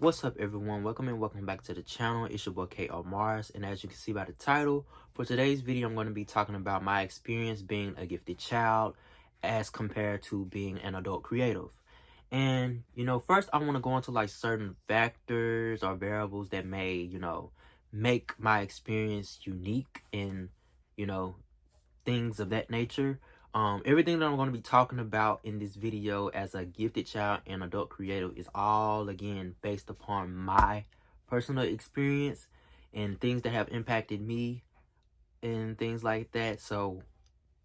What's up, everyone? Welcome back to the channel. It's your boy K.O. Mars, and as you can see by the title, for today's video, I'm going to be talking about my experience being a gifted child as compared to being an adult creative. And, first I want to go into like certain factors or variables that may, make my experience unique and, things of that nature. Everything that I'm going to be talking about in this video as a gifted child and adult creative is all, again, based upon my personal experience and things that have impacted me and things like that. So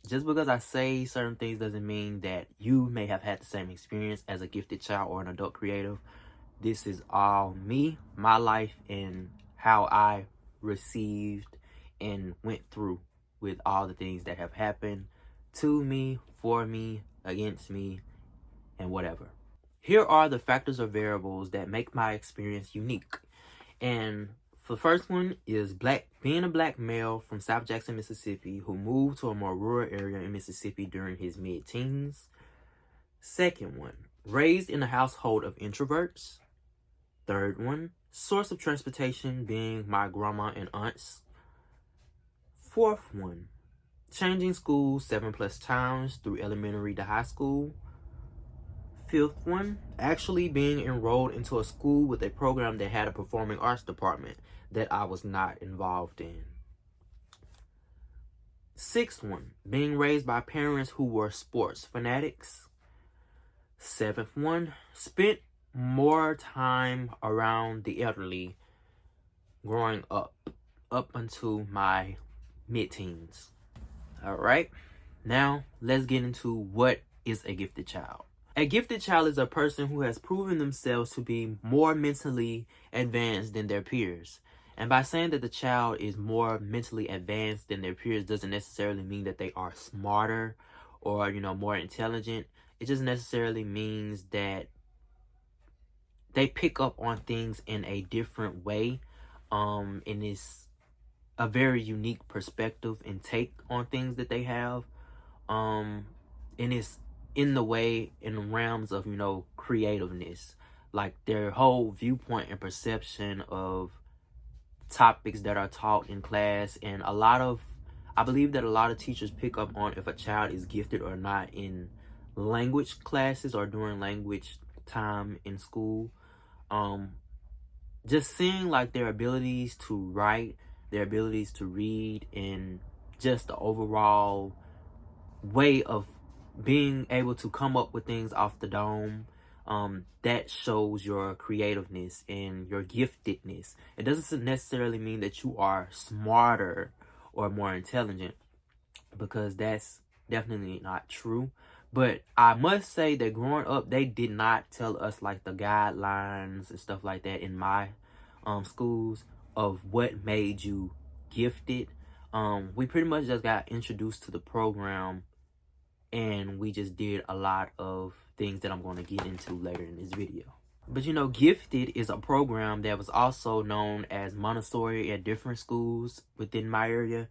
just because I say certain things doesn't mean that you may have had the same experience as a gifted child or an adult creative. This is all me, my life, and how I received and went through with all the things that have happened to me, for me, against me, and whatever. Here are the factors or variables that make my experience unique. And the first one is being a black male from South Jackson, Mississippi, who moved to a more rural area in Mississippi during his mid-teens. Second one, raised in a household of introverts. Third one, source of transportation being my grandma and aunts. Fourth one, changing schools 7+ times through elementary to high school. Fifth one, actually being enrolled into a school with a program that had a performing arts department that I was not involved in. Sixth one, being raised by parents who were sports fanatics. Seventh one, spent more time around the elderly growing up until my mid-teens. All right, now let's get into what is a gifted child. A gifted child is a person who has proven themselves to be more mentally advanced than their peers. And by saying that the child is more mentally advanced than their peers doesn't necessarily mean that they are smarter or, more intelligent. It just necessarily means that they pick up on things in a different way. And it's a very unique perspective and take on things that they have. And it's in the way, in realms of, creativeness. Like their whole viewpoint and perception of topics that are taught in class. And I believe that a lot of teachers pick up on if a child is gifted or not in language classes or during language time in school. Just seeing like their abilities to write, their abilities to read, and just the overall way of being able to come up with things off the dome, that shows your creativeness and your giftedness. It doesn't necessarily mean that you are smarter or more intelligent, because that's definitely not true. But I must say that growing up, they did not tell us like the guidelines and stuff like that in my schools of what made you gifted. We pretty much just got introduced to the program, and we just did a lot of things that I'm going to get into later in this video. But Gifted is a program that was also known as Montessori at different schools within my area.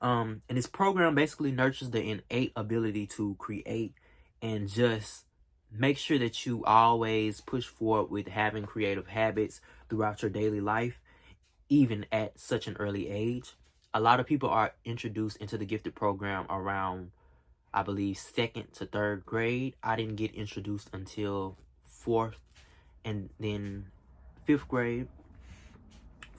And this program basically nurtures the innate ability to create and just make sure that you always push forward with having creative habits throughout your daily life, even at such an early age. A lot of people are introduced into the Gifted program around, I believe, 2nd to 3rd grade. I didn't get introduced until 4th and then 5th grade.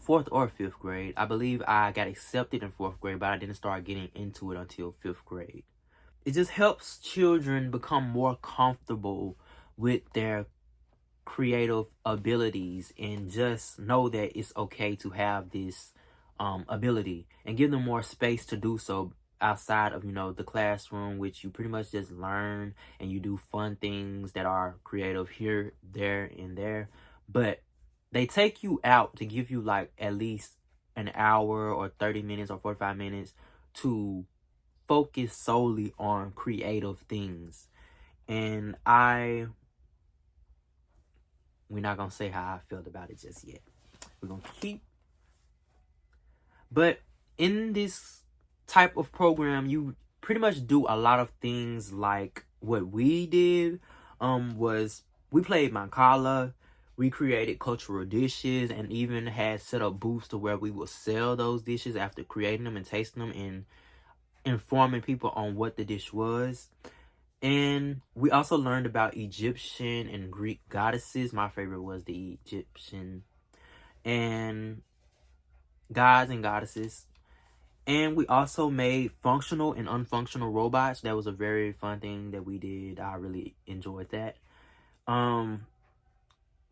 4th or 5th grade. I believe I got accepted in 4th grade, but I didn't start getting into it until 5th grade. It just helps children become more comfortable with their creative abilities and just know that it's okay to have this ability, and give them more space to do so outside of the classroom, which you pretty much just learn and you do fun things that are creative here, there, and there. But they take you out to give you like at least an hour or 30 minutes or 45 minutes to focus solely on creative things. And we're not gonna say how I felt about it just yet. We're gonna keep. But in this type of program, you pretty much do a lot of things like what we did. Was we played Mancala, We created cultural dishes and even had set up booths to where we would sell those dishes after creating them and tasting them and informing people on what the dish was. And we also learned about Egyptian and Greek goddesses. My favorite was the Egyptian and gods and goddesses. And we also made functional and unfunctional robots. That was a very fun thing that we did. I really enjoyed that.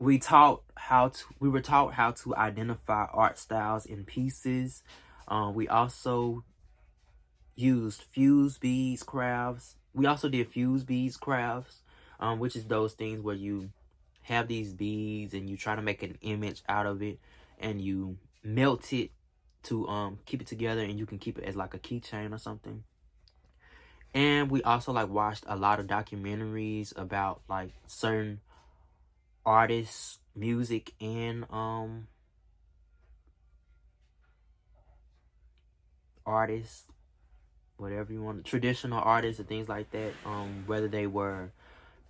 We were taught how to identify art styles in pieces. We also used fuse beads crafts. We also did fuse beads crafts, which is those things where you have these beads and you try to make an image out of it and you melt it to keep it together, and you can keep it as like a keychain or something. And we also like watched a lot of documentaries about like certain artists, music, and artists, whatever you want, traditional artists and things like that, whether they were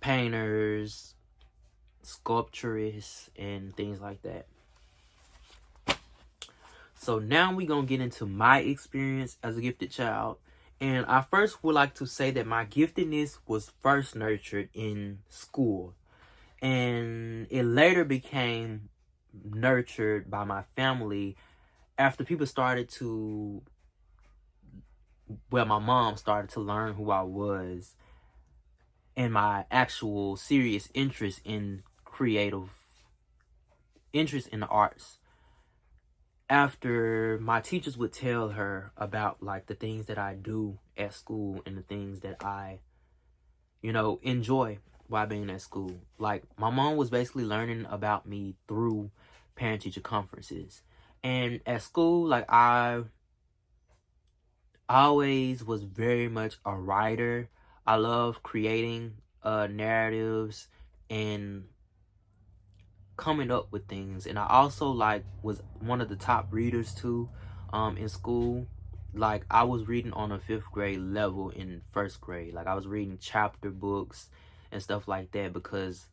painters, sculpturists, and things like that. So now we're going to get into my experience as a gifted child. And I first would like to say that my giftedness was first nurtured in school. And it later became nurtured by my family after people started to, well, my mom started to learn who I was and my actual serious interest in the arts. After my teachers would tell her about like the things that I do at school and the things that I, enjoy while being at school. Like my mom was basically learning about me through parent-teacher conferences. And at school, like I always was very much a writer. I love creating narratives and coming up with things. And I also like was one of the top readers too in school. Like I was reading on a 5th grade level in 1st grade. Like I was reading chapter books and stuff like that because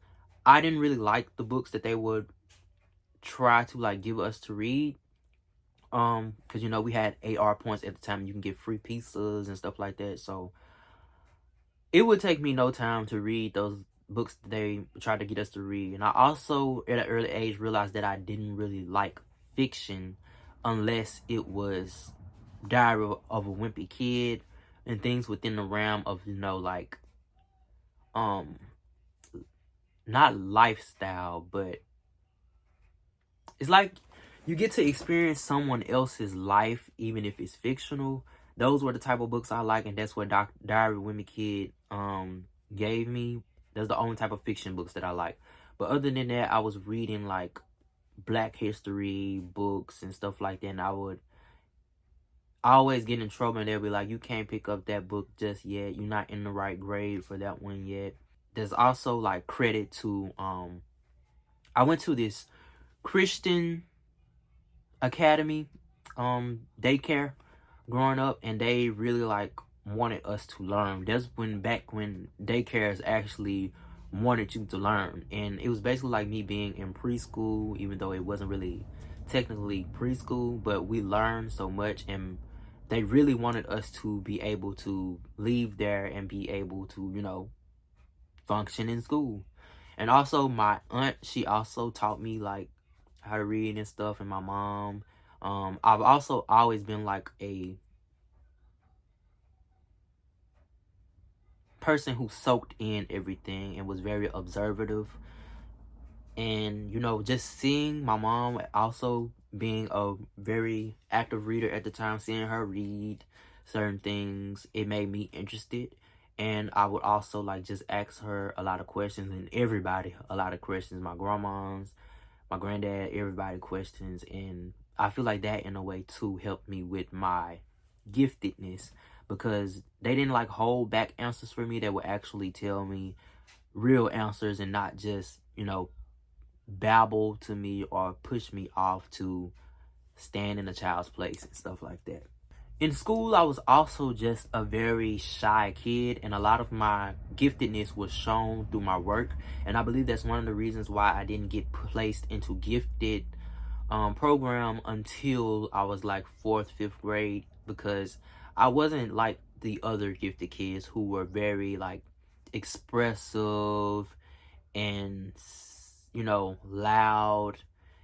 I didn't really like the books that they would try to like give us to read. Because we had AR points at the time. You can get free pizzas and stuff like that. So it would take me no time to read those books that they tried to get us to read. And I also at an early age realized that I didn't really like fiction unless it was Diary of a Wimpy Kid and things within the realm of like not lifestyle, but it's like you get to experience someone else's life even if it's fictional. Those were the type of books I like, and that's what Diary of a Wimpy Kid gave me. That's the only type of fiction books that I like. But other than that, I was reading like Black history books and stuff like that, and I would always get in trouble, and they'll be like, you can't pick up that book just yet. You're not in the right grade for that one yet. There's also like credit to I went to this Christian academy daycare growing up, and they really like wanted us to learn. That's back when daycares actually wanted you to learn. And it was basically like me being in preschool, even though it wasn't really technically preschool, but we learned so much, and they really wanted us to be able to leave there and be able to, function in school. And also my aunt, she also taught me like how to read and stuff, and my mom. I've also always been like a person who soaked in everything and was very observative. And just seeing my mom also being a very active reader at the time, seeing her read certain things, it made me interested. And I would also like just ask her a lot of questions, and everybody a lot of questions. My grandmas, my granddad, everybody questions. And I feel like that in a way too helped me with my giftedness, because they didn't like hold back answers for me. They would actually tell me real answers and not just, babble to me or push me off to stand in a child's place and stuff like that. In school, I was also just a very shy kid, and a lot of my giftedness was shown through my work. And I believe that's one of the reasons why I didn't get placed into gifted program until I was like 4th, 5th grade, because I wasn't like the other gifted kids who were very like expressive and, you know, loud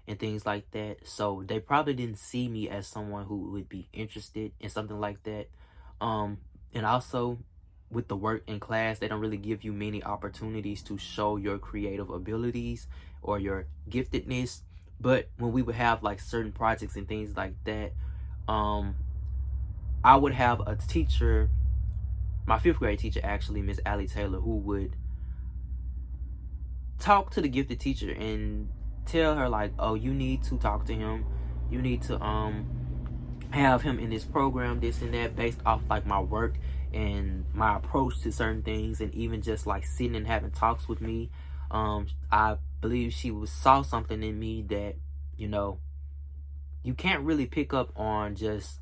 and things like that. So they probably didn't see me as someone who would be interested in something like that. And also with the work in class, they don't really give you many opportunities to show your creative abilities or your giftedness. But when we would have like certain projects and things like that, I would have a teacher, my 5th grade teacher actually, Miss Allie Taylor, who would talk to the gifted teacher and tell her like, oh, you need to talk to him, you need to have him in this program, this and that, based off like my work and my approach to certain things, and even just like sitting and having talks with me. I believe she saw something in me that, you know, you can't really pick up on just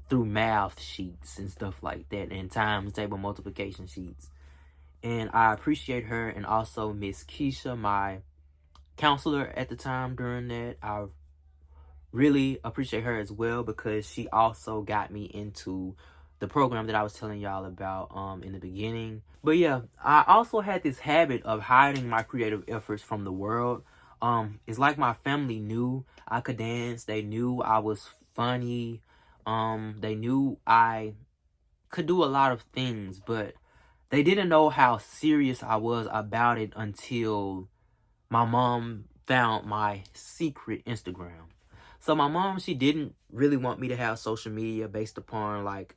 through math sheets and stuff like that, and times table multiplication sheets. And I appreciate her, and also Miss Keisha, my counselor at the time during that. I really appreciate her as well, because she also got me into the program that I was telling y'all about in the beginning. But yeah, I also had this habit of hiding my creative efforts from the world. It's like my family knew I could dance. They knew I was funny. They knew I could do a lot of things, but they didn't know how serious I was about it until my mom found my secret Instagram. So my mom, she didn't really want me to have social media based upon like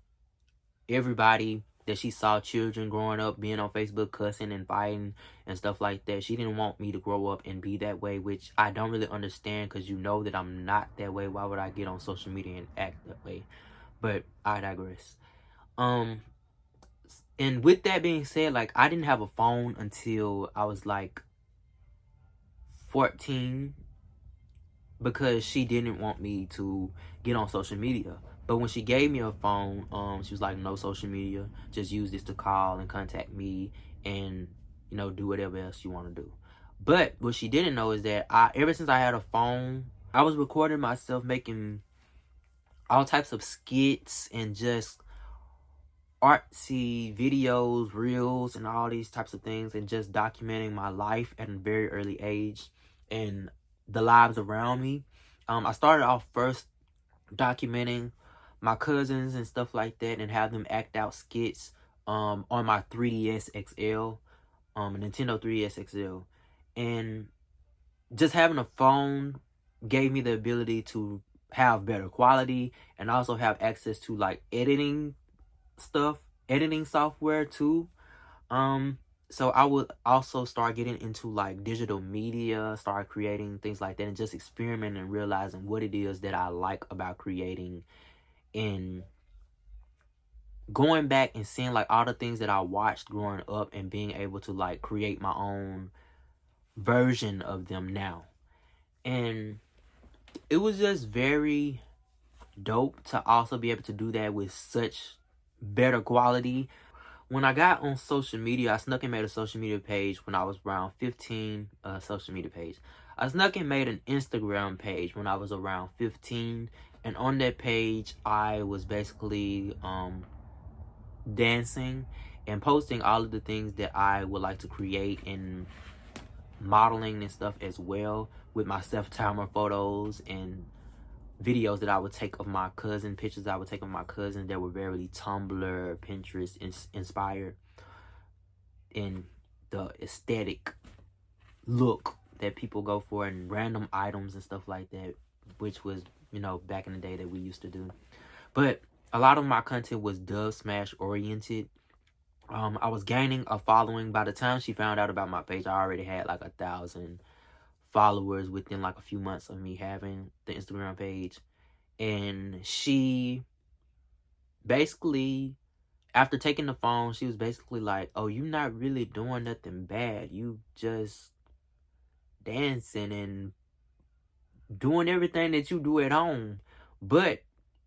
everybody that she saw, children growing up being on Facebook cussing and fighting and stuff like that. She didn't want me to grow up and be that way, which I don't really understand, because you know that I'm not that way. Why would I get on social media and act that way? But I digress. And with that being said, like, I didn't have a phone until I was like 14, because she didn't want me to get on social media. But when she gave me a phone, she was like, no social media, just use this to call and contact me and, you know, do whatever else you want to do. But what she didn't know is that ever since I had a phone, I was recording myself making all types of skits and just artsy videos, reels, and all these types of things, and just documenting my life at a very early age and the lives around me. I started off first documenting my cousins and stuff like that, and have them act out skits on my 3DS XL, a Nintendo 3DS XL. And just having a phone gave me the ability to have better quality, and also have access to like editing software too. So I would also start getting into like digital media, start creating things like that, and just experimenting and realizing what it is that I like about creating, and going back and seeing like all the things that I watched growing up, and being able to like create my own version of them now. And it was just very dope to also be able to do that with such better quality. When I got on social media, I snuck and made a social media page when I was around 15, social media page. I snuck and made an Instagram page when I was around 15. And on that page, I was basically dancing and posting all of the things that I would like to create, and modeling and stuff as well, with my self-timer photos and videos that I would take of my cousin, pictures I would take of my cousin that were very Tumblr, Pinterest inspired, in the aesthetic look that people go for, and random items and stuff like that, which was, you know, back in the day that we used to do. But a lot of my content was Dubsmash oriented. I was gaining a following. By the time she found out about my page, I already had like 1,000 followers within like a few months of me having the Instagram page. And she basically, after taking the phone, she was basically like, oh, you're not really doing nothing bad, you just dancing and doing everything that you do at home. But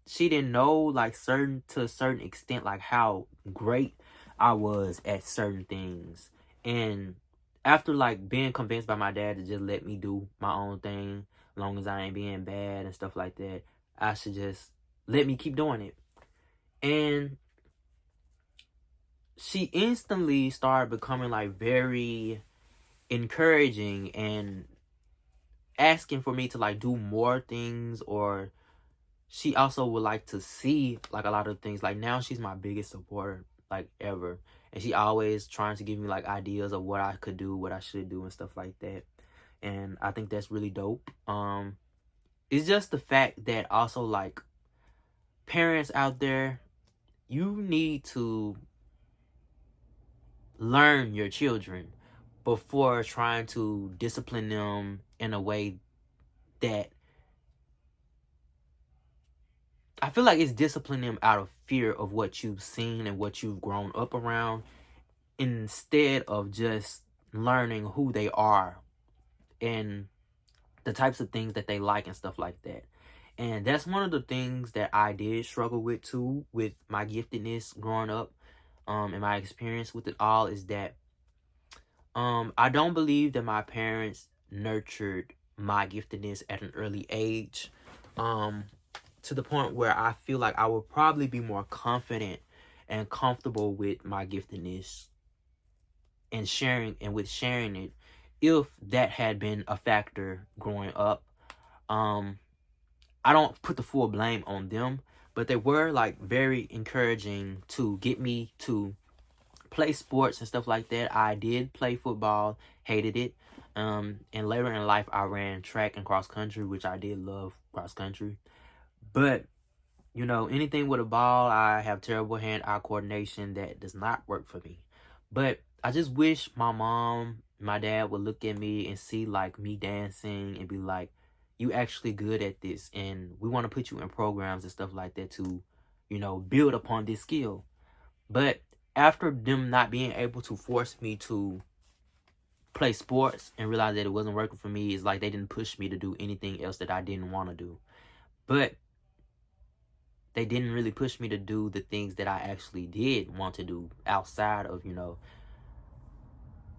she didn't know like to a certain extent like how great I was at certain things. And after like being convinced by my dad to just let me do my own thing, as long as I ain't being bad and stuff like that, I should just let me keep doing it. And she instantly started becoming like very encouraging and asking for me to like do more things, or she also would like to see like a lot of things. Like now she's my biggest supporter like ever, and she always trying to give me like ideas of what I could do, what I should do and stuff like that. And I think that's really dope. It's just the fact that also like parents out there, you need to learn your children before trying to discipline them in a way that I feel like it's disciplining them out of fear of what you've seen and what you've grown up around, instead of just learning who they are and the types of things that they like and stuff like that. And that's one of the things that I did struggle with too, with my giftedness growing up, and my experience with it all, is that I don't believe that my parents nurtured my giftedness at an early age, to the point where I feel like I would probably be more confident and comfortable with my giftedness and sharing it if that had been a factor growing up. I don't put the full blame on them, but they were like very encouraging to get me to play sports and stuff like that. I did play football, hated it. And later in life, I ran track and cross country, which I did love cross country. But, you know, anything with a ball, I have terrible hand-eye coordination that does not work for me. But I just wish my mom, my dad would look at me and see like me dancing and be like, you actually good at this, and we want to put you in programs and stuff like that to, you know, build upon this skill. But after them not being able to force me to play sports and realize that it wasn't working for me, it's like they didn't push me to do anything else that I didn't want to do. But they didn't really push me to do the things that I actually did want to do outside of, you know,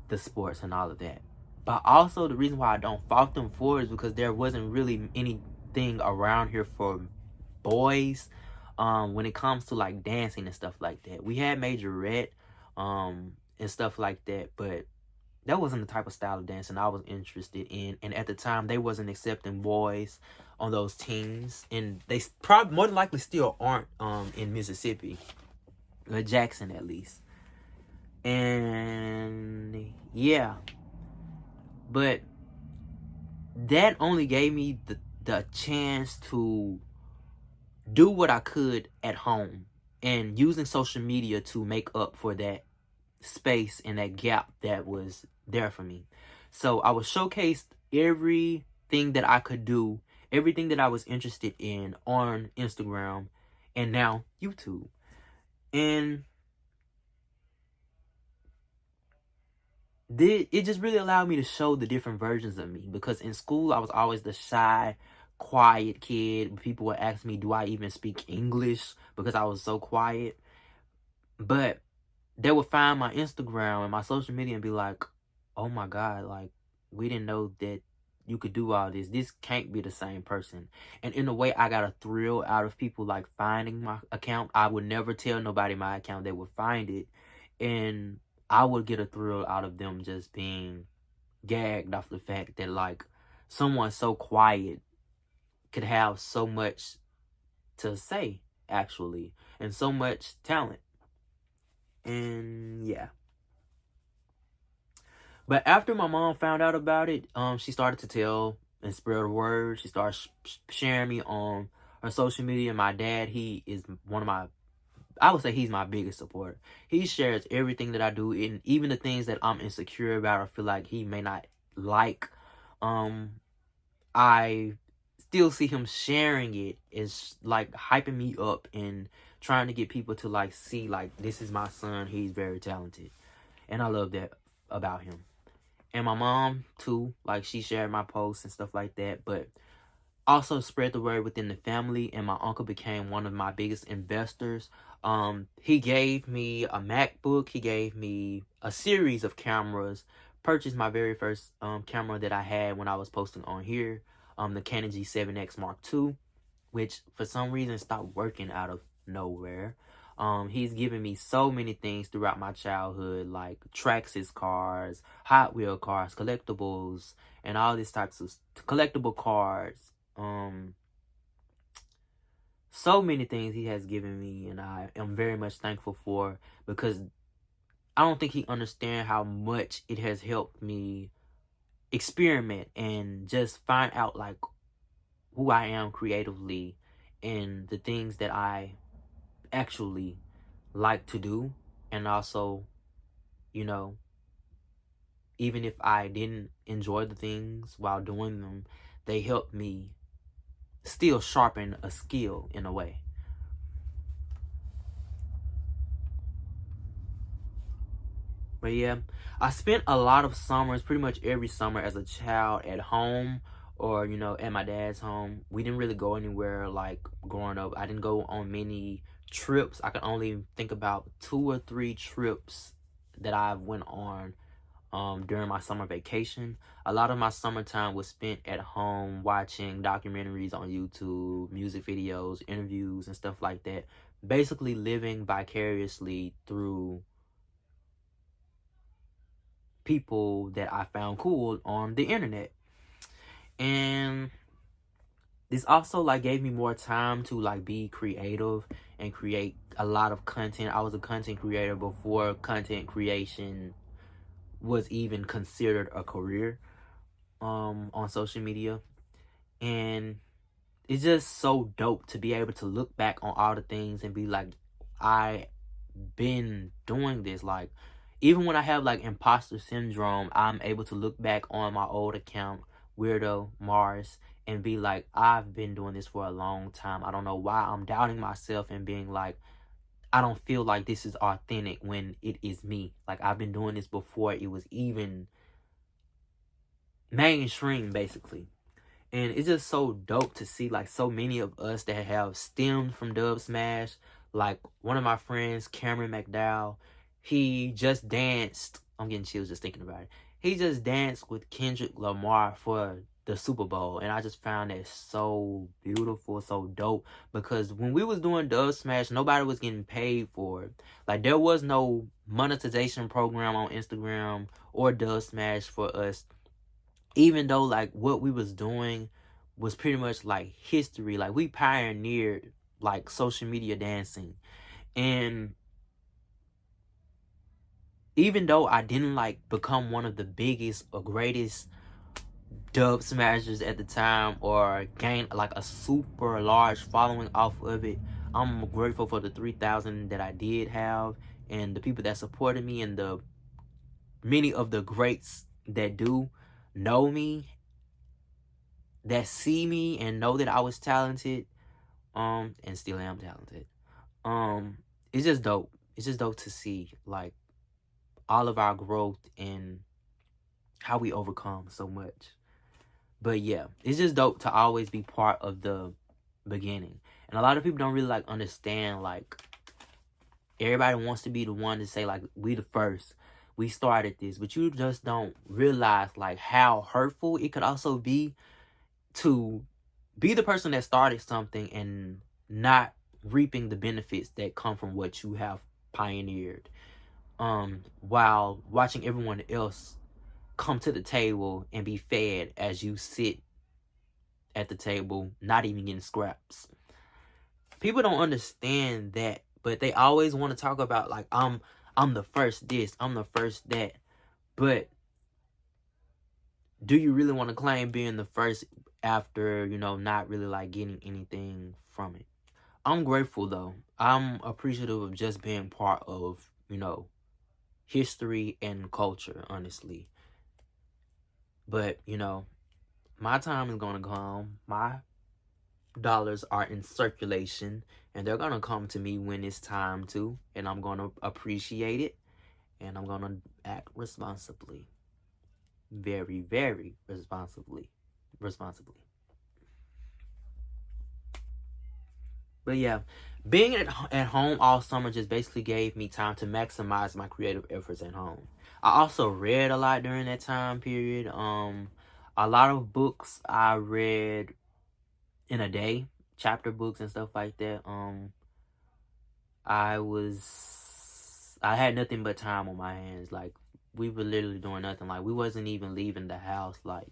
the sports and all of that. But also the reason why I don't fault them for it is because there wasn't really anything around here for boys when it comes to like dancing and stuff like that. We had Majorette and stuff like that, but that wasn't the type of style of dancing I was interested in. And at the time, they wasn't accepting boys on those teams, and they probably more than likely still aren't in Mississippi, or Jackson at least. And yeah, but that only gave me the chance to do what I could at home, and using social media to make up for that space and that gap that was there for me. So I was showcased everything that I could do, everything that I was interested in on Instagram and now YouTube. And it just really allowed me to show the different versions of me, because in school I was always the shy, quiet kid. People would ask me, do I even speak English, because I was so quiet. But they would find my Instagram and my social media and be like, oh my God, like, we didn't know that you could do all this. This can't be the same person. And in a way, I got a thrill out of people like finding my account. I would never tell nobody my account. They would find it, and I would get a thrill out of them just being gagged off the fact that like someone so quiet could have so much to say, actually, and so much talent. And yeah. But after my mom found out about it, she started to tell and spread the word. She started sharing me on her social media. My dad, he is one of my, I would say he's my biggest supporter. He shares everything that I do, and even the things that I'm insecure about or feel like he may not like. I still see him sharing it as like hyping me up and trying to get people to like see like, this is my son, he's very talented. And I love that about him. And my mom too, like she shared my posts and stuff like that. But also spread the word within the family, and my uncle became one of my biggest investors. He gave me a MacBook. He gave me a series of cameras. Purchased my very first camera that I had when I was posting on here, the Canon G7X Mark II, which for some reason stopped working out of nowhere. He's given me so many things throughout my childhood, like Traxxas cars, Hot Wheel cars, collectibles, and all these types of collectible cars. So many things he has given me, and I am very much thankful for, because I don't think he understands how much it has helped me experiment and just find out like who I am creatively and the things that I actually like to do. And also, you know, even if I didn't enjoy the things while doing them, they helped me still sharpen a skill in a way. But yeah, I spent a lot of summers, pretty much every summer as a child, at home or, at my dad's home. We didn't really go anywhere like growing up. I didn't go on many trips. I can only think about 2 or 3 trips that I went on during my summer vacation. A lot of my summertime was spent at home watching documentaries on YouTube, music videos, interviews, and stuff like that. Basically living vicariously through people that I found cool on the internet. And this also like gave me more time to like be creative and create a lot of content. I was a content creator before content creation was even considered a career on social media. And it's just so dope to be able to look back on all the things and be like, I been doing this. Like, even when I have like imposter syndrome, I'm able to look back on my old account, Weirdo Mars, and be like, I've been doing this for a long time. I don't know why I'm doubting myself and being like, I don't feel like this is authentic when it is me. Like, I've been doing this before it was even mainstream, basically. And it's just so dope to see like so many of us that have stemmed from Dub Smash. Like one of my friends, Cameron McDowell, he just danced. I'm getting chills just thinking about it. He just danced with Kendrick Lamar for the Super Bowl. And I just found that so beautiful, so dope. Because when we was doing Dub Smash, nobody was getting paid for it. Like there was no monetization program on Instagram or Dub Smash for us, even though like what we was doing was pretty much like history. Like we pioneered like social media dancing. And even though I didn't like become one of the biggest or greatest dub smashers at the time or gain like a super large following off of it, I'm grateful for the 3,000 that I did have and the people that supported me and the many of the greats that do know me, that see me and know that I was talented, and still am talented. It's just dope. It's just dope to see like all of our growth and how we overcome so much. But yeah, it's just dope to always be part of the beginning. And a lot of people don't really like understand, like everybody wants to be the one to say like we the first, we started this, but you just don't realize like how hurtful it could also be to be the person that started something and not reaping the benefits that come from what you have pioneered, while watching everyone else come to the table and be fed as you sit at the table not even getting scraps. People don't understand that, but they always want to talk about like I'm the first this, I'm the first that. But do you really want to claim being the first after, not really like getting anything from it? I'm grateful though. I'm appreciative of just being part of, history and culture, honestly. But, my time is gonna come. My dollars are in circulation and they're gonna come to me when it's time to, and I'm gonna appreciate it and I'm gonna act responsibly. Very, very responsibly. But yeah, being at home all summer just basically gave me time to maximize my creative efforts at home. I also read a lot during that time period. A lot of books I read in a day, chapter books and stuff like that. I had nothing but time on my hands. Like, we were literally doing nothing. Like, we wasn't even leaving the house. Like,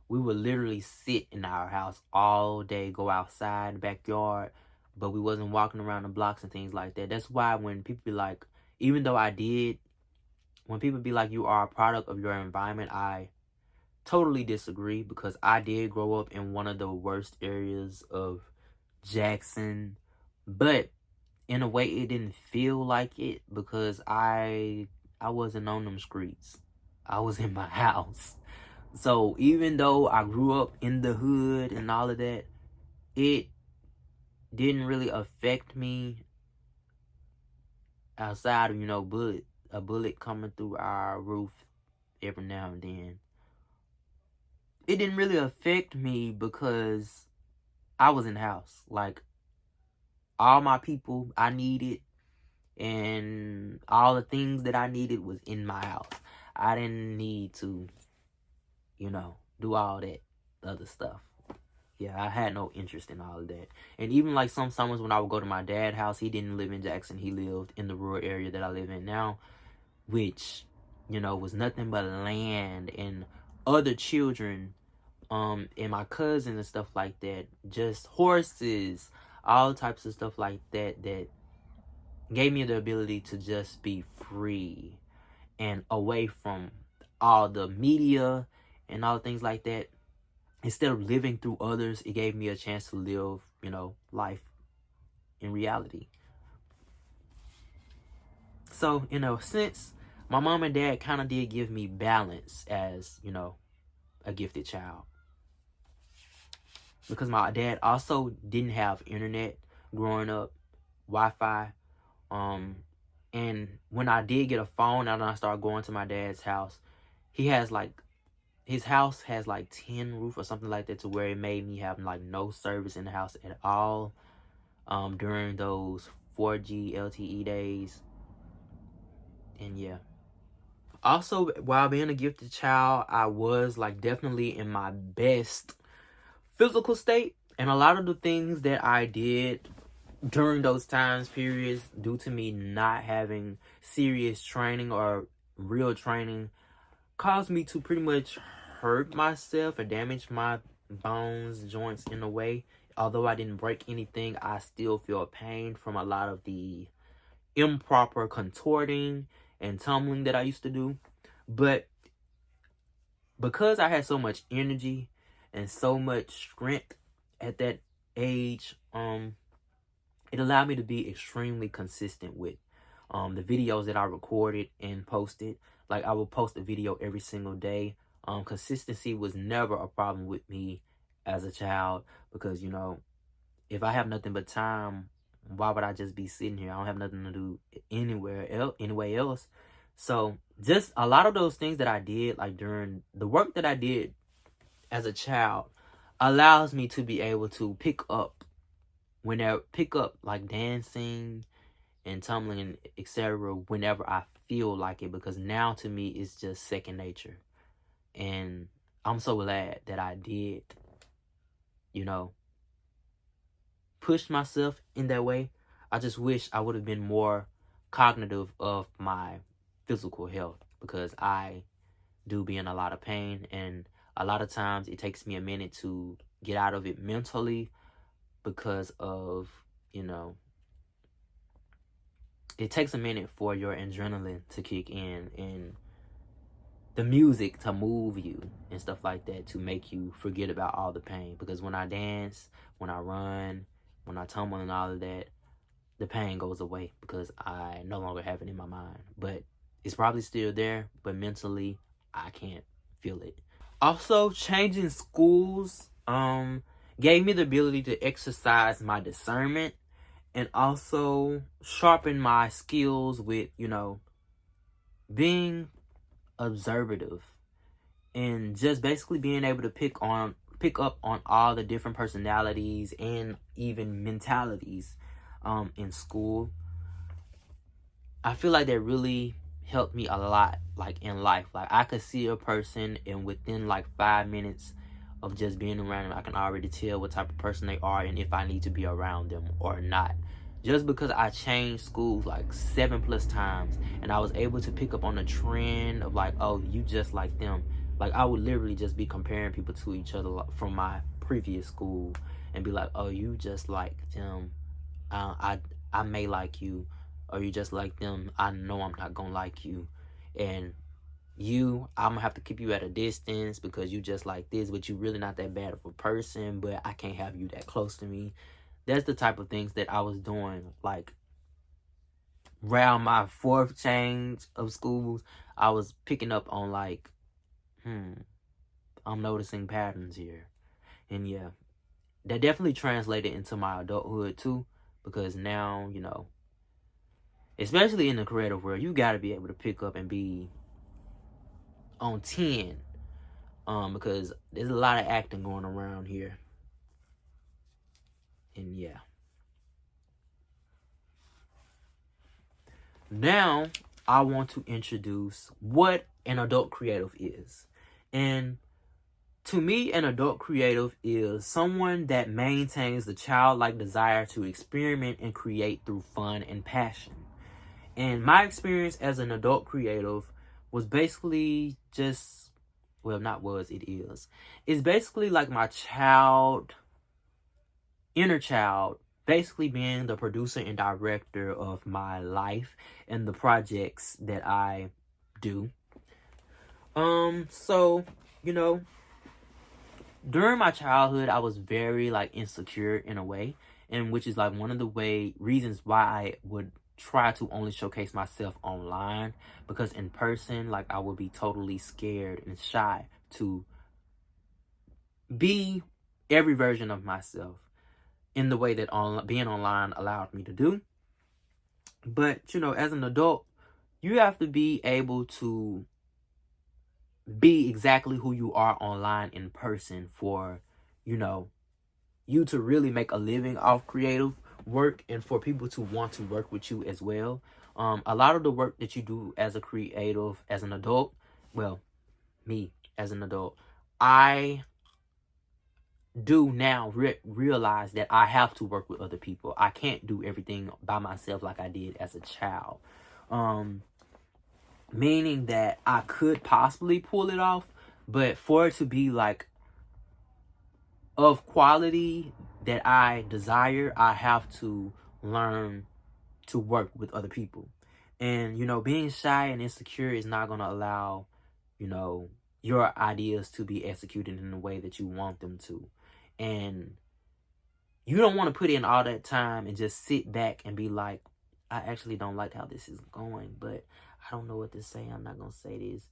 we would literally sit in our house all day, go outside in the backyard, but we wasn't walking around the blocks and things like that. That's why when people be like, even though when people be like, you are a product of your environment, I totally disagree, because I did grow up in one of the worst areas of Jackson, but in a way it didn't feel like it, because I wasn't on them streets. I was in my house. So even though I grew up in the hood and all of that, it didn't really affect me outside of, a bullet coming through our roof every now and then. It didn't really affect me because I was in the house. Like, all my people I needed and all the things that I needed was in my house. I didn't need to, do all that other stuff. Yeah, I had no interest in all of that. And even like some summers when I would go to my dad's house, he didn't live in Jackson. He lived in the rural area that I live in now, which, was nothing but land and other children, and my cousins and stuff like that. Just horses, all types of stuff like that gave me the ability to just be free and away from all the media and all things like that. Instead of living through others, it gave me a chance to live, life in reality. So, in a sense, my mom and dad kind of did give me balance as, a gifted child. Because my dad also didn't have internet growing up, Wi-Fi. And when I did get a phone, and I started going to my dad's house, his house has like tin roof or something like that, to where it made me have like no service in the house at all during those 4G LTE days. And yeah. Also, while being a gifted child, I was like definitely in my best physical state. And a lot of the things that I did during those times periods, due to me not having serious training or real training, caused me to pretty much hurt myself or damage my bones, joints in a way. Although I didn't break anything, I still feel pain from a lot of the improper contorting and tumbling that I used to do. But because I had so much energy and so much strength at that age, it allowed me to be extremely consistent with the videos that I recorded and posted. Like, I would post a video every single day. Consistency was never a problem with me as a child, because, if I have nothing but time, why would I just be sitting here? I don't have nothing to do anywhere else. So just a lot of those things that I did, like during the work that I did as a child, allows me to be able to pick up like dancing and tumbling and etc. whenever I feel like it, because now to me it's just second nature. And I'm so glad that I did, push myself in that way. I just wish I would have been more cognitive of my physical health, because I do be in a lot of pain, and a lot of times it takes me a minute to get out of it mentally, because of, it takes a minute for your adrenaline to kick in and the music to move you and stuff like that, to make you forget about all the pain. Because when I dance, when I run, when I tumble and all of that, the pain goes away, because I no longer have it in my mind. But it's probably still there, but mentally I can't feel it. Also, changing schools gave me the ability to exercise my discernment and also sharpen my skills with, being observative and just basically being able to pick up on all the different personalities and even mentalities in school, I feel like that really helped me a lot, like in life. Like I could see a person, and within like 5 minutes of just being around them, I can already tell what type of person they are and if I need to be around them or not. Just because I changed schools like 7+ times, and I was able to pick up on a trend of like, oh, you just like them. Like I would literally just be comparing people to each other from my previous school and be like, oh, you just like them. I may like you, or you just like them. I know I'm not gonna like you, and I'm gonna have to keep you at a distance because you just like this, but you really not that bad of a person. But I can't have you that close to me. That's the type of things that I was doing. Like around my 4th change of schools, I was picking up on like, I'm noticing patterns here, and yeah, that definitely translated into my adulthood too, because now, especially in the creative world, you got to be able to pick up and be on 10, because there's a lot of acting going around here. And yeah, now I want to introduce what an adult creative is. And to me, an adult creative is someone that maintains the childlike desire to experiment and create through fun and passion. And my experience as an adult creative was basically just, well, not was, it is. It's basically like my inner child, basically being the producer and director of my life and the projects that I do. So, during my childhood, I was very like insecure in a way, and which is like one of the reasons why I would try to only showcase myself online, because in person, like I would be totally scared and shy to be every version of myself in the way that being online allowed me to do. But as an adult, you have to be able to be exactly who you are online in person for you to really make a living off creative work, and for people to want to work with you as well. A lot of the work that you do as a creative, as an adult, well, me as an adult, I do now realize that I have to work with other people. I can't do everything by myself like I did as a child. Meaning that I could possibly pull it off, but for it to be like of quality that I desire, I have to learn to work with other people. And, being shy and insecure is not going to allow, your ideas to be executed in the way that you want them to. And you don't want to put in all that time and just sit back and be like, I actually don't like how this is going, but I don't know what to say. I'm not going to say this.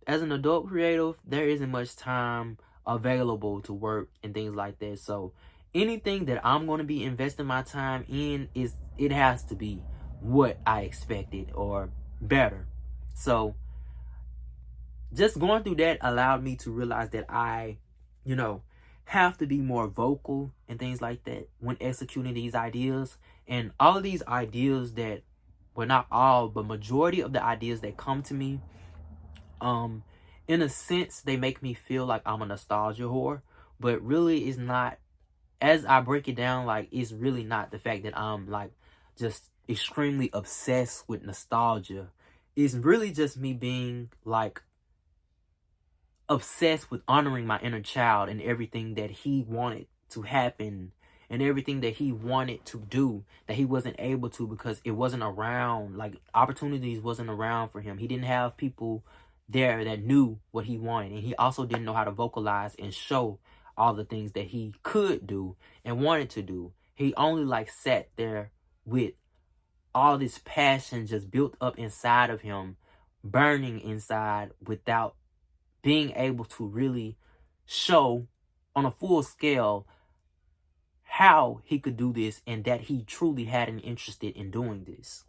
As an adult creative, there isn't much time available to work and things like that. So anything that I'm going to be investing my time in, it has to be what I expected or better. So just going through that allowed me to realize that I, have to be more vocal and things like that when executing these ideas. And all of these ideas that, well, not all, but majority of the ideas that come to me, in a sense, they make me feel like I'm a nostalgia whore, but really it's not. As I break it down, like, it's really not the fact that I'm like just extremely obsessed with nostalgia. It's really just me being like obsessed with honoring my inner child and everything that he wanted to happen and everything that he wanted to do that he wasn't able to because it wasn't around. Like, opportunities wasn't around for him. He didn't have people there that knew what he wanted, and he also didn't know how to vocalize and show all the things that he could do and wanted to do. He only like sat there with all this passion just built up inside of him, burning inside, without being able to really show on a full scale how he could do this and that he truly had an interest in doing this.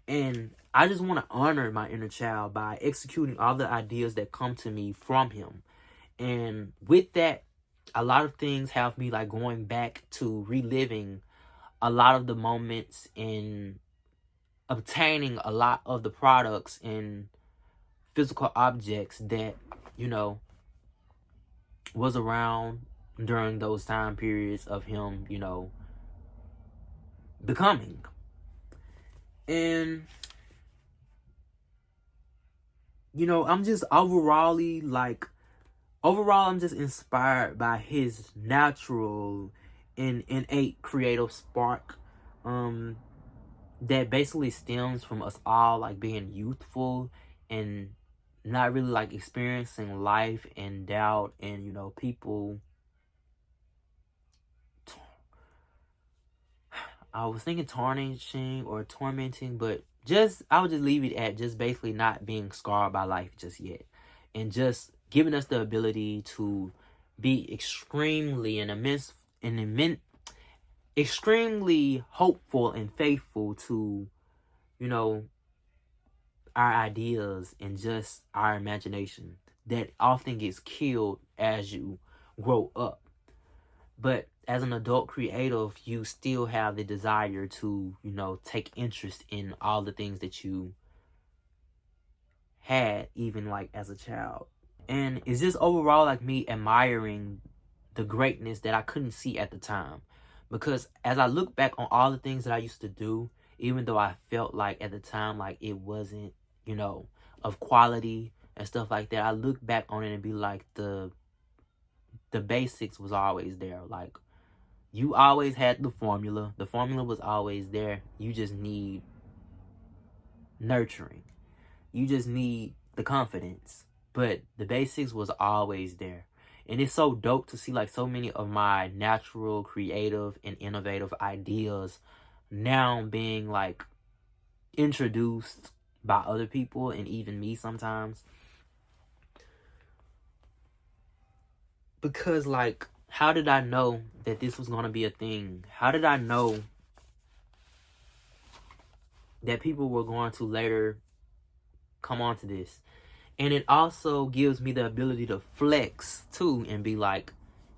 And I just want to honor my inner child by executing all the ideas that come to me from him. And with that, a lot of things have me like going back to reliving a lot of the moments in obtaining a lot of the products and physical objects that, you know, was around during those time periods of him, you know, becoming. And, you know, I'm just overall, I'm just inspired by his natural and innate creative spark that basically stems from us all like being youthful and not really like experiencing life and doubt and, you know, people. I was thinking tarnishing or tormenting, but I would just leave it at just basically not being scarred by life just yet. And just giving us the ability to be extremely hopeful and faithful to, you know, our ideas and just our imagination that often gets killed as you grow up. But as an adult creative, you still have the desire to, you know, take interest in all the things that you had, even like as a child. And it's just overall like me admiring the greatness that I couldn't see at the time. Because as I look back on all the things that I used to do, even though I felt like at the time like it wasn't, you know, of quality and stuff like that, I look back on it and be like the basics was always there. Like, you always had the formula. The formula was always there. You just need nurturing. You just need the confidence. But the basics was always there. And it's so dope to see like so many of my natural, creative, and innovative ideas now being like introduced by other people and even me sometimes. Because like, how did I know that this was going to be a thing? How did I know that people were going to later come onto this? And it also gives me the ability to flex too and be like,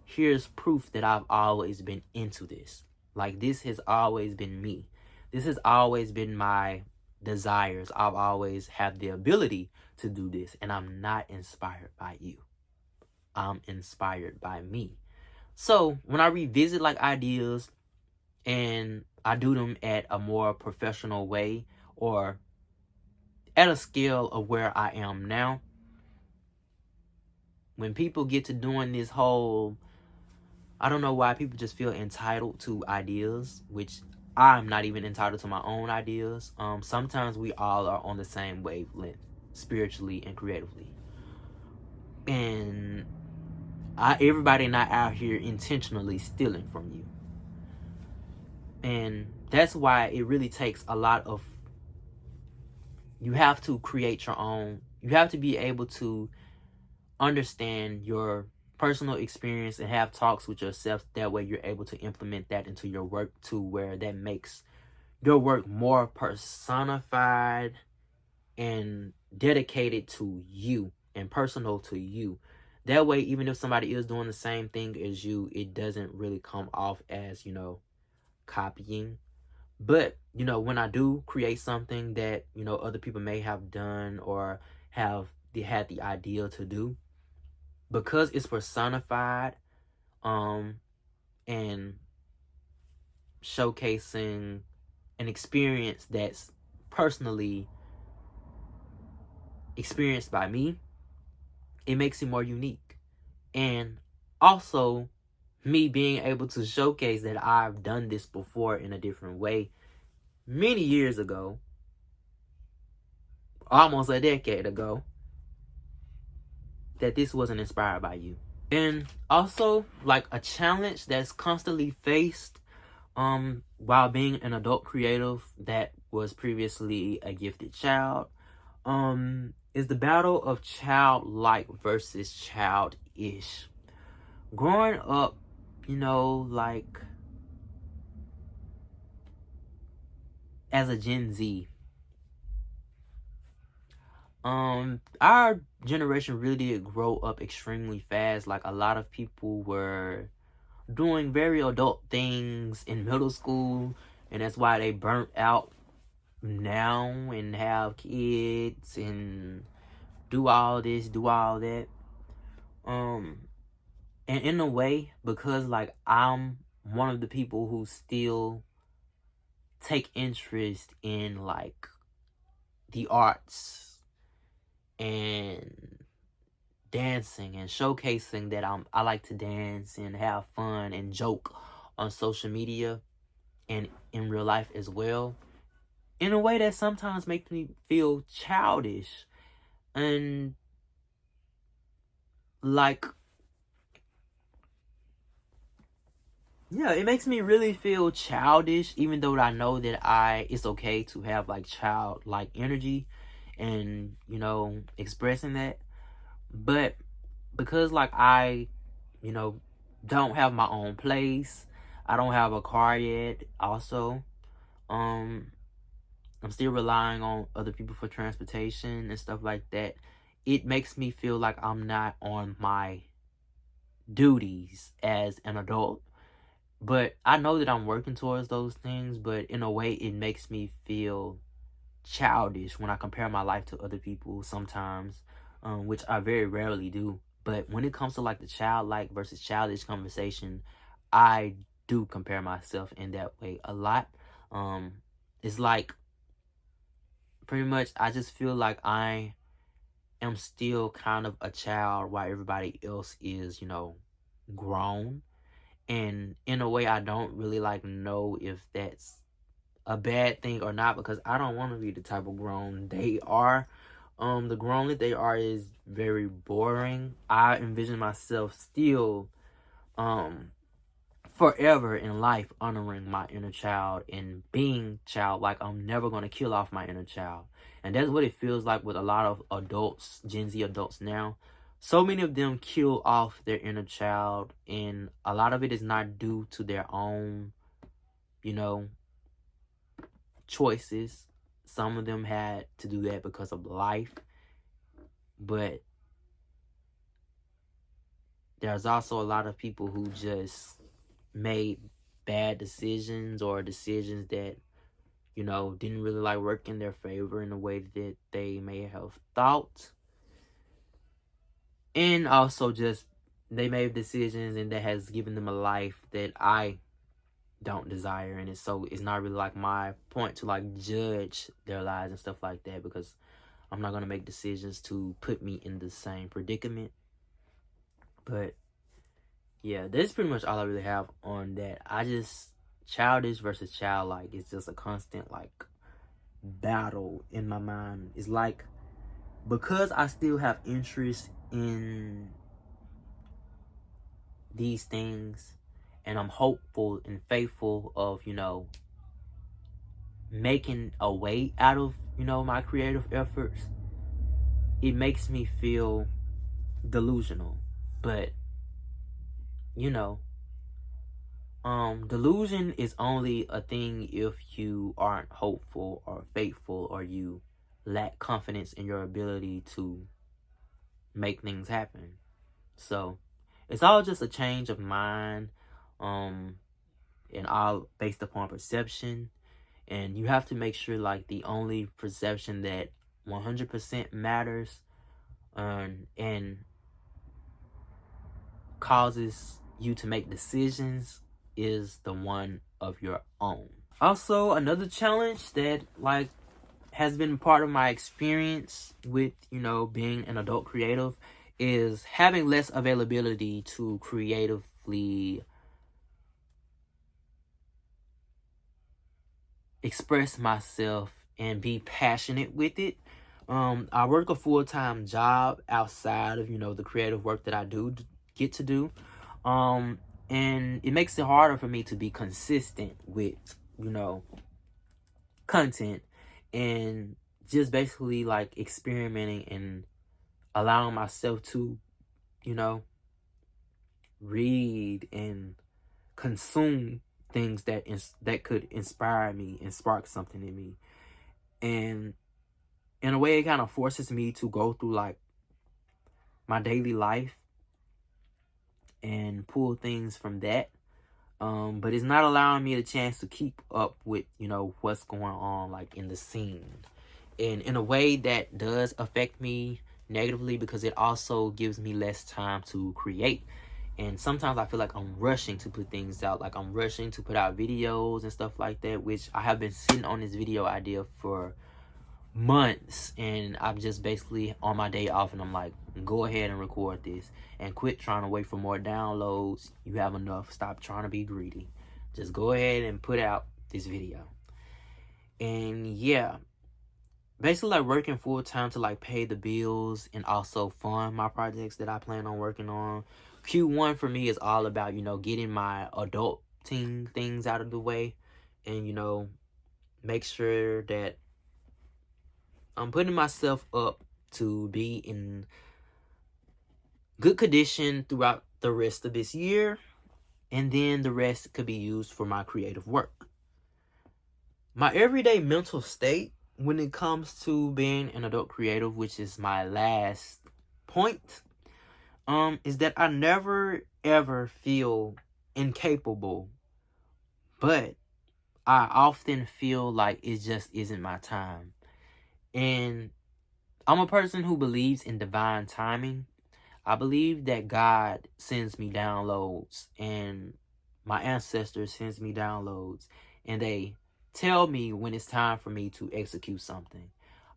here's proof that I've always been into this. Like, this has always been me. This has always been my desires. I've always had the ability to do this. And I'm not inspired by you. I'm inspired by me. So when I revisit like ideas and I do them at a more professional way or at a scale of where I am now, when people get to doing this whole, I don't know why people just feel entitled to ideas, which I'm not even entitled to my own ideas. Sometimes we all are on the same wavelength, spiritually and creatively. And everybody not out here intentionally stealing from you. And that's why it really takes a lot of, you have to create your own, you have to be able to understand your personal experience and have talks with yourself. That way you're able to implement that into your work to where that makes your work more personified and dedicated to you and personal to you. That way, even if somebody is doing the same thing as you, it doesn't really come off as, you know, copying. But, you know, when I do create something that, you know, other people may have done or had the idea to do, because it's personified and showcasing an experience that's personally experienced by me, it makes it more unique. And also, me being able to showcase that I've done this before in a different way many years ago, almost a decade ago, that this wasn't inspired by you. And also, like, a challenge that's constantly faced while being an adult creative that was previously a gifted child is the battle of childlike versus childish. Growing up, you know, like, as a Gen Z, our generation really did grow up extremely fast. Like, a lot of people were doing very adult things in middle school, and that's why they burnt out now and have kids and do all this, do all that. And in a way, because like I'm one of the people who still take interest in like the arts and dancing and showcasing that I like to dance and have fun and joke on social media and in real life as well, in a way that sometimes makes me feel childish and like, yeah, it makes me really feel childish, even though I know that it's okay to have like childlike energy and, you know, expressing that. But because like I, you know, don't have my own place, I don't have a car yet also. I'm still relying on other people for transportation and stuff like that. It makes me feel like I'm not on my duties as an adult. But I know that I'm working towards those things, but in a way, it makes me feel childish when I compare my life to other people sometimes, which I very rarely do. But when it comes to like the childlike versus childish conversation, I do compare myself in that way a lot. It's like pretty much I just feel like I am still kind of a child while everybody else is, you know, grown. And in a way, I don't really like know if that's a bad thing or not, because I don't want to be the type of grown they are. The grown that they are is very boring. I envision myself still, forever in life honoring my inner child and being childlike. I'm never going to kill off my inner child. And that's what it feels like with a lot of adults, Gen Z adults now. So many of them kill off their inner child, and a lot of it is not due to their own, you know, choices. Some of them had to do that because of life, but there's also a lot of people who just made bad decisions or decisions that, you know, didn't really like work in their favor in the way that they may have thought. And also just they made decisions and that has given them a life that I don't desire. And it's not really like my point to like judge their lives and stuff like that, because I'm not going to make decisions to put me in the same predicament. But yeah, that's pretty much all I really have on that. Childish versus childlike, it's just a constant like battle in my mind. It's like, because I still have interest in these things and I'm hopeful and faithful of, you know, making a way out of, you know, my creative efforts, it makes me feel delusional. But, you know, delusion is only a thing if you aren't hopeful or faithful, or you lack confidence in your ability to make things happen. So it's all just a change of mind, and all based upon perception. And you have to make sure like the only perception that 100% matters, and causes you to make decisions, is the one of your own. Also, another challenge that like has been part of my experience with, you know, being an adult creative is having less availability to creatively express myself and be passionate with it. I work a full-time job outside of, you know, the creative work that I do get to do. And it makes it harder for me to be consistent with, you know, content, and just basically like experimenting and allowing myself to, you know, read and consume things that could inspire me and spark something in me. And in a way, it kind of forces me to go through like my daily life and pull things from that. But it's not allowing me the chance to keep up with, you know, what's going on like in the scene. And in a way that does affect me negatively, because it also gives me less time to create. And sometimes I feel like I'm rushing to put things out, like I'm rushing to put out videos and stuff like that, which I have been sitting on this video idea for months, and I'm just basically on my day off and I'm like, go ahead and record this and quit trying to wait for more downloads. You have enough. Stop trying to be greedy. Just go ahead and put out this video. And yeah, basically like working full time to like pay the bills and also fund my projects that I plan on working on. Q1 for me is all about, you know, getting my adulting things out of the way and, you know, make sure that I'm putting myself up to be in good condition throughout the rest of this year, and then the rest could be used for my creative work. My everyday mental state when it comes to being an adult creative, which is my last point, is that I never ever feel incapable, but I often feel like it just isn't my time. And I'm a person who believes in divine timing. I believe that God sends me downloads and my ancestors sends me downloads, and they tell me when it's time for me to execute something.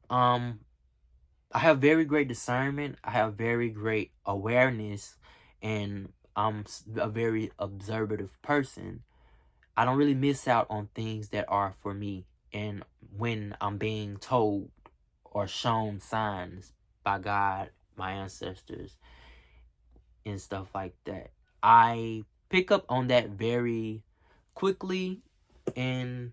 I have very great discernment. I have very great awareness, and I'm a very observative person. I don't really miss out on things that are for me. And when I'm being told or shown signs by God, my ancestors, and stuff like that, I pick up on that very quickly. And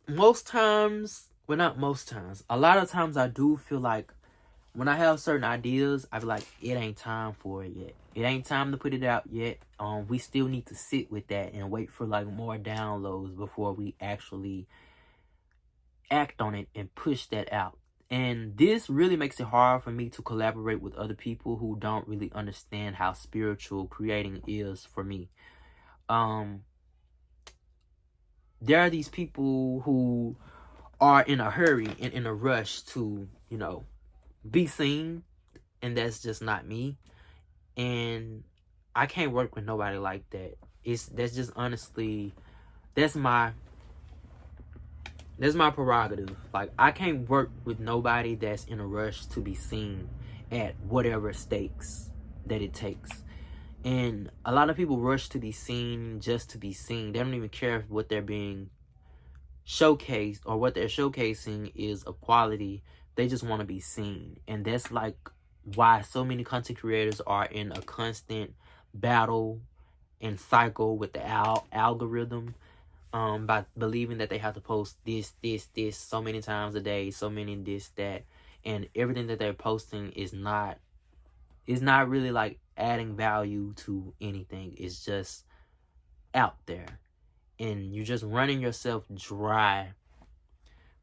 most times, well, not most times, a lot of times I do feel like when I have certain ideas, I be like, it ain't time for it yet. It ain't time to put it out yet. We still need to sit with that and wait for like more downloads before we actually act on it and push that out. And this really makes it hard for me to collaborate with other people who don't really understand how spiritual creating is for me. There are these people who are in a hurry and in a rush to, you know, be seen, and that's just not me. And I can't work with nobody like that. That's just honestly, that's my prerogative. Like, I can't work with nobody that's in a rush to be seen at whatever stakes that it takes. And a lot of people rush to be seen just to be seen. They don't even care if what they're being showcased or what they're showcasing is of quality. They just want to be seen. And that's like why so many content creators are in a constant battle and cycle with the algorithm. By believing that they have to post this so many times a day, so many this, that, and everything that they're posting is not really like adding value to anything. It's just out there, and you're just running yourself dry,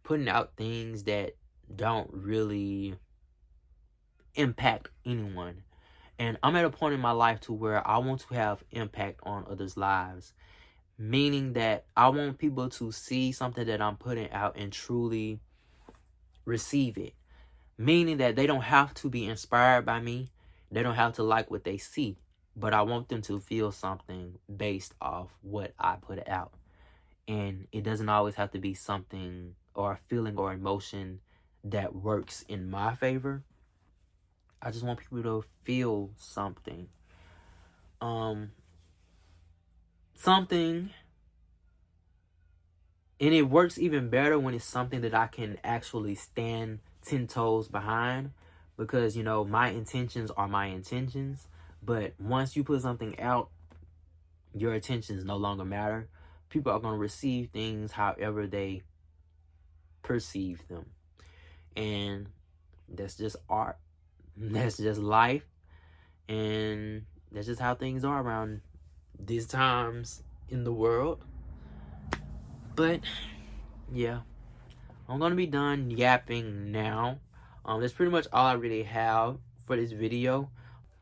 putting out things that don't really impact anyone. And I'm at a point in my life to where I want to have impact on others' lives. Meaning that I want people to see something that I'm putting out and truly receive it. Meaning that they don't have to be inspired by me. They don't have to like what they see. But I want them to feel something based off what I put out. And it doesn't always have to be something or a feeling or emotion that works in my favor. I just want people to feel something. Something, and it works even better when it's something that I can actually stand 10 toes behind, because, you know, my intentions are my intentions, but once you put something out, your intentions no longer matter. People are going to receive things however they perceive them, and that's just art. That's just life, and that's just how things are around these times in the world. But yeah, I'm gonna be done yapping now. That's pretty much all I really have for this video.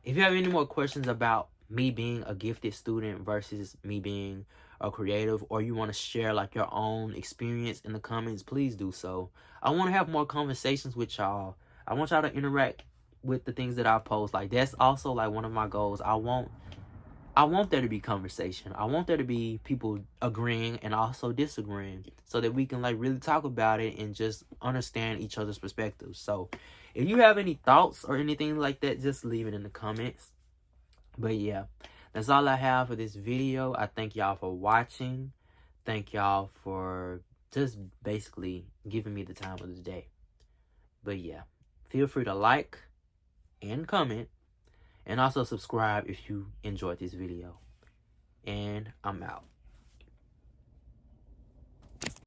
if you have any more questions about me being a gifted student versus me being a creative, or you want to share like your own experience in the comments, please do so. I want to have more conversations with y'all. I want y'all to interact with the things that I post. Like, that's also like one of my goals. I want there to be conversation. I want there to be people agreeing and also disagreeing, so that we can like really talk about it and just understand each other's perspectives. So if you have any thoughts or anything like that, just leave it in the comments. But yeah, that's all I have for this video. I thank y'all for watching. Thank y'all for just basically giving me the time of the day. But yeah, feel free to like and comment, and also subscribe if you enjoyed this video. And I'm out.